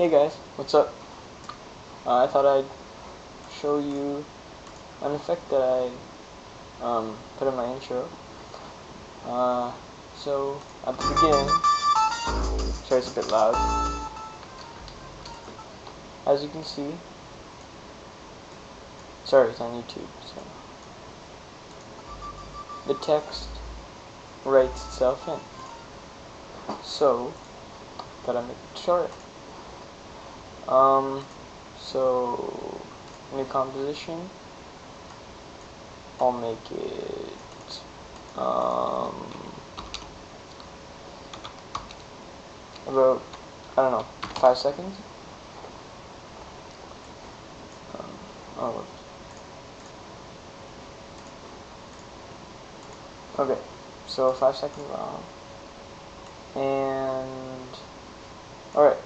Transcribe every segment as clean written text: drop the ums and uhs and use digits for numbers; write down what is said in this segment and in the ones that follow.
Hey guys, what's up? I thought I'd show you an effect that I put in my intro. So at the beginning, sorry it's a bit loud. As you can see, sorry it's on YouTube, so the text writes itself in. So gotta make it short. So new composition. I'll make it about, I don't know, 5 seconds. Oh, okay, so 5 seconds long. And alright,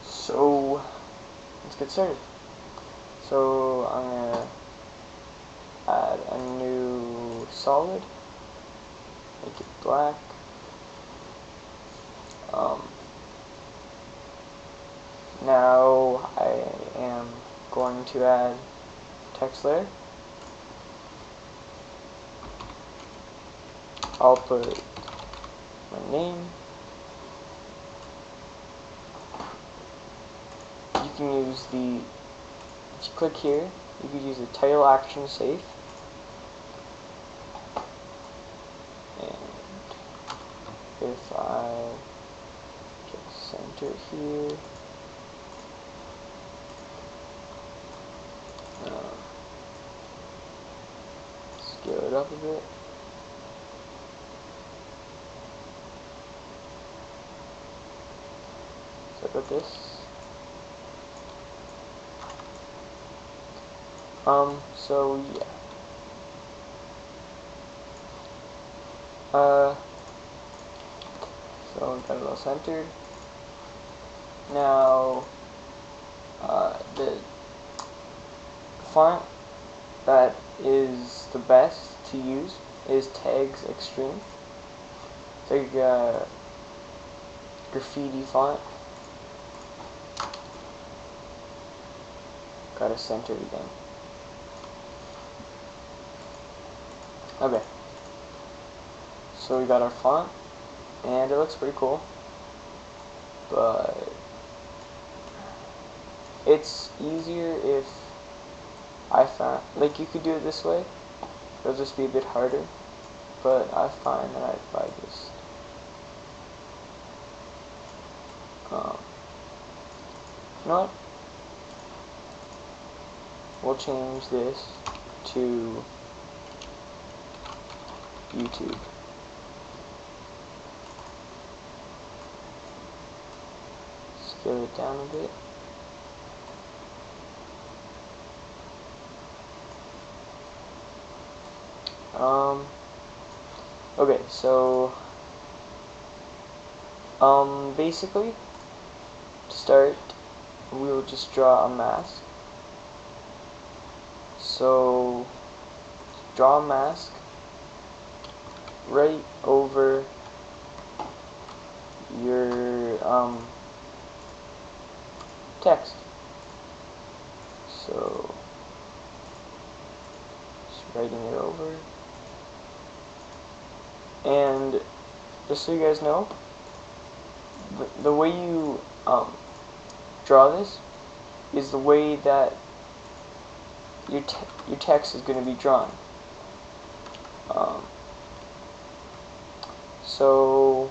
so let's get started. So I'm gonna add a new solid, make it black. Now I am going to add text layer. I'll put my name. You can use the, if you click here, you can use the title action safe. And if I just center here, scale it up a bit. So I got this. So yeah. So got it all centered. Now, the font that is the best to use is Tags Extreme. It's like a Graffiti font. Gotta center it again. Okay. So we got our font, and it looks pretty cool. But it's easier if I found, like, you could do it this way. It'll just be a bit harder. But I find that if I just you know what? We'll change this to YouTube. Scale it down a bit. Okay, so basically, to start, we'll just draw a mask. So draw a mask right over your text. So just writing it over. And just so you guys know, the way you draw this is the way that your text is going to be drawn. So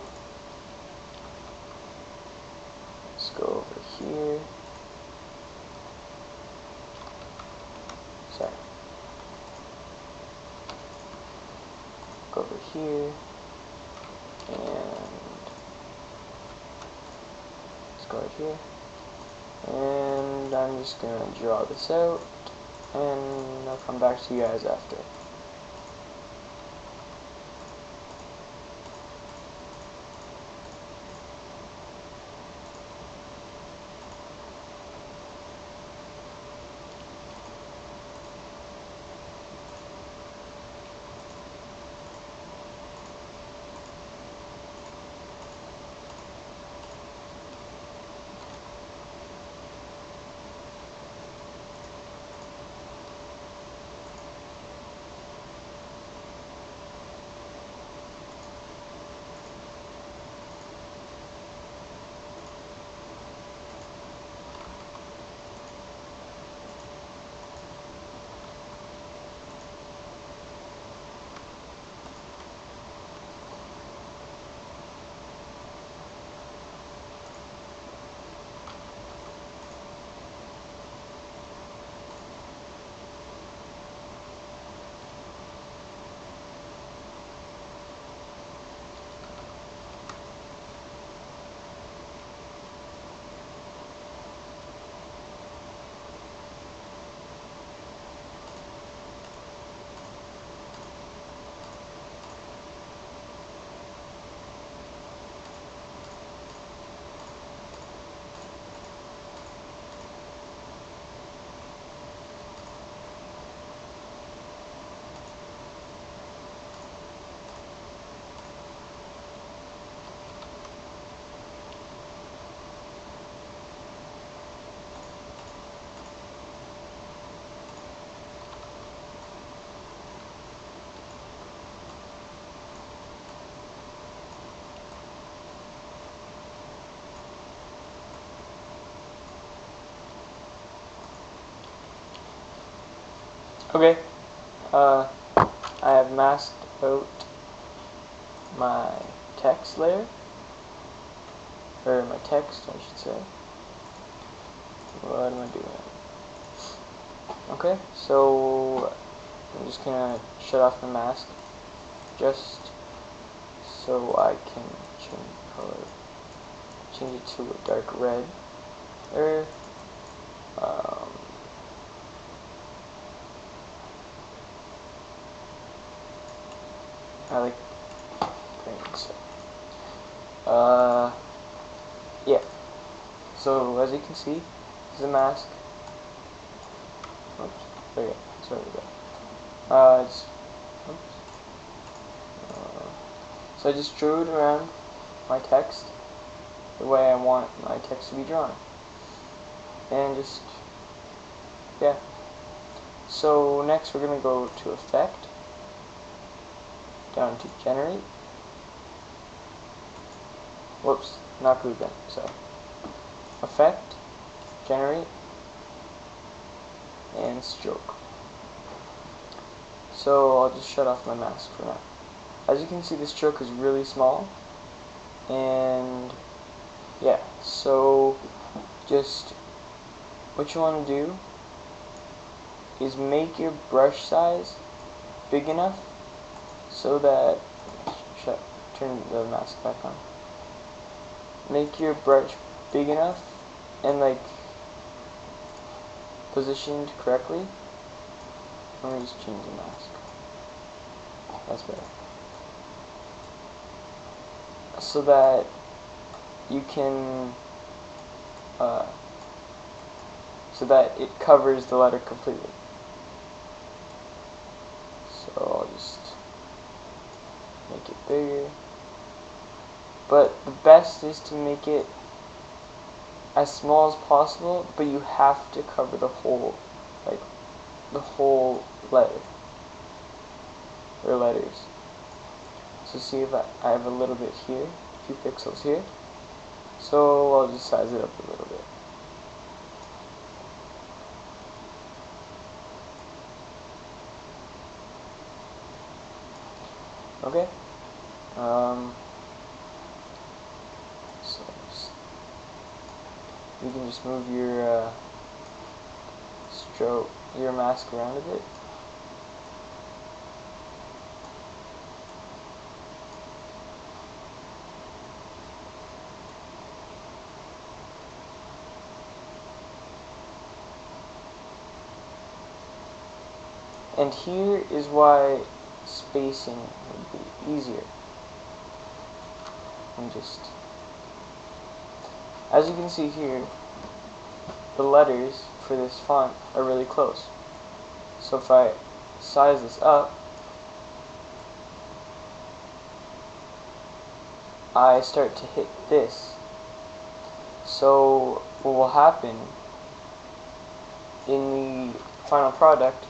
let's go over here. Sorry. Go over here, and let's go right here. And I'm just going to draw this out, and I'll come back to you guys after. Okay, I have masked out my text layer, or my text, I should say. What am I doing? Okay, so I'm just gonna shut off the mask, just so I can change color, change it to a dark red, or I like green, so yeah. So as you can see, this is a mask. Oops, there we go. Sorry about that. Oops. So I just drew it around my text the way I want my text to be drawn, and just yeah. So next we're gonna go to Effect, down to Generate. Whoops, not glue gun. So Effect, Generate, and Stroke. So I'll just shut off my mask for now. As you can see, the stroke is really small, and yeah, so just what you want to do is make your brush size big enough so that, turn the mask back on, make your brush big enough and like positioned correctly. Let me just change the mask. That's better. So that you can, so that it covers the letter completely. So I'll just make it bigger. But the best is to make it as small as possible, but you have to cover the whole, like, the whole letter, or letters. So see if I have a little bit here, a few pixels here. So I'll just size it up a little bit. Okay. So you can just move your stroke, your mask around a bit. And here is why spacing would be easier. And just, as you can see here, the letters for this font are really close. So if I size this up, I start to hit this. So what will happen in the final product,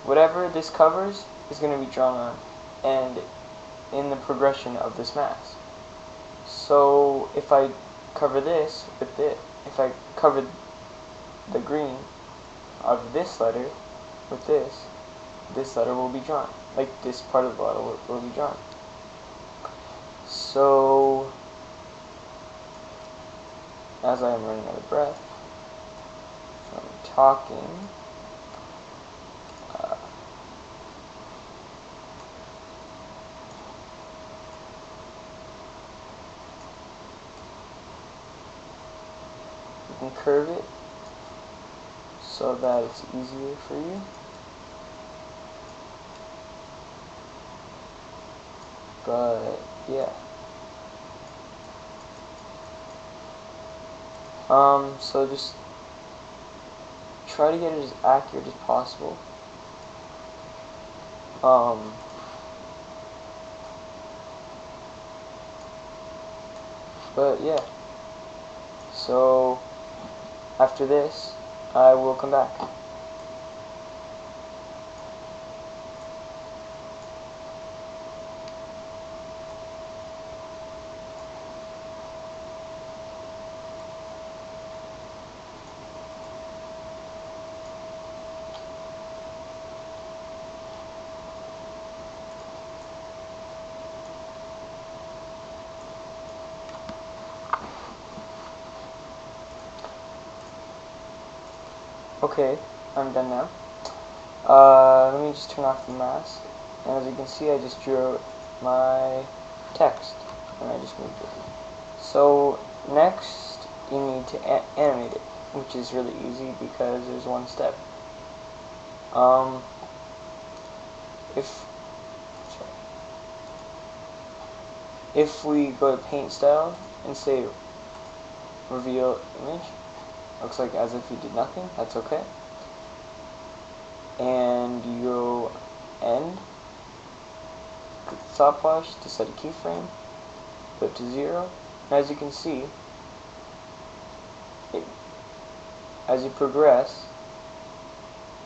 whatever this covers is going to be drawn on, and in the progression of this mask. So if I cover this with this, if I cover the green of this letter with this letter will be drawn. Like this part of the letter will be drawn. So as I am running out of breath from talking, you can curve it so that it's easier for you. But yeah. So just try to get it as accurate as possible. But yeah. So after this, I will come back. Okay, I'm done now. Let me just turn off the mask. And as you can see, I just drew my text. And I just moved it. So, next, you need to animate it, which is really easy because there's one step. If we go to paint style and say reveal image, looks like as if you did nothing, that's okay. And you go end, click stopwatch to set a keyframe, put it to 0, and as you can see, as you progress,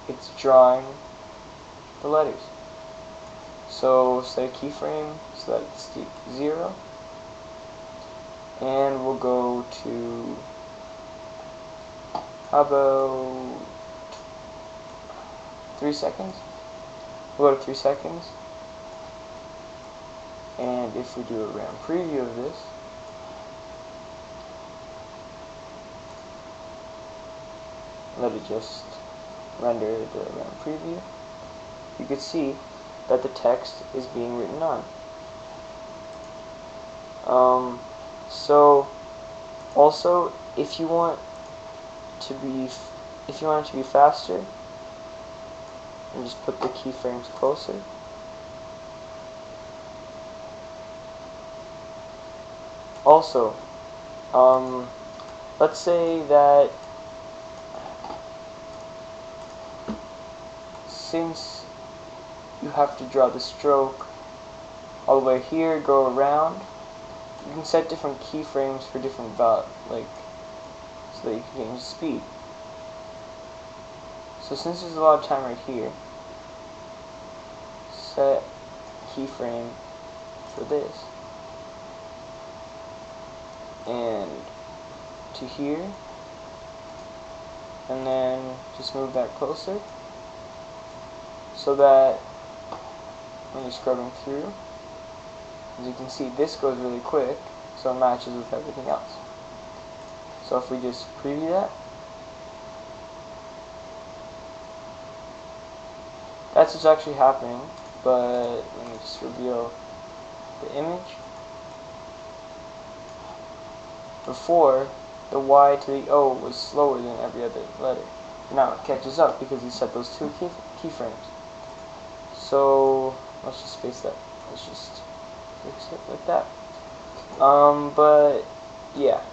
it's drawing the letters. So set a keyframe so that it's 0, and we'll go to, how about 3 seconds? We'll go to 3 seconds, and if we do a random preview of this, let it just render the random preview, you can see that the text is being written on. So also, if you want it to be faster, and just put the keyframes closer. Also, let's say that since you have to draw the stroke all the way here, go around, you can set different keyframes for different so that you can change the speed. So since there's a lot of time right here, set keyframe for this, and to here, and then just move that closer, so that when you're scrubbing through, as you can see, this goes really quick, so it matches with everything else. So if we just preview that, that's what's actually happening, but let me just reveal the image. Before, the Y to the O was slower than every other letter. Now it catches up because you set those two keyframes. So let's just space that. Let's just fix it like that. But yeah.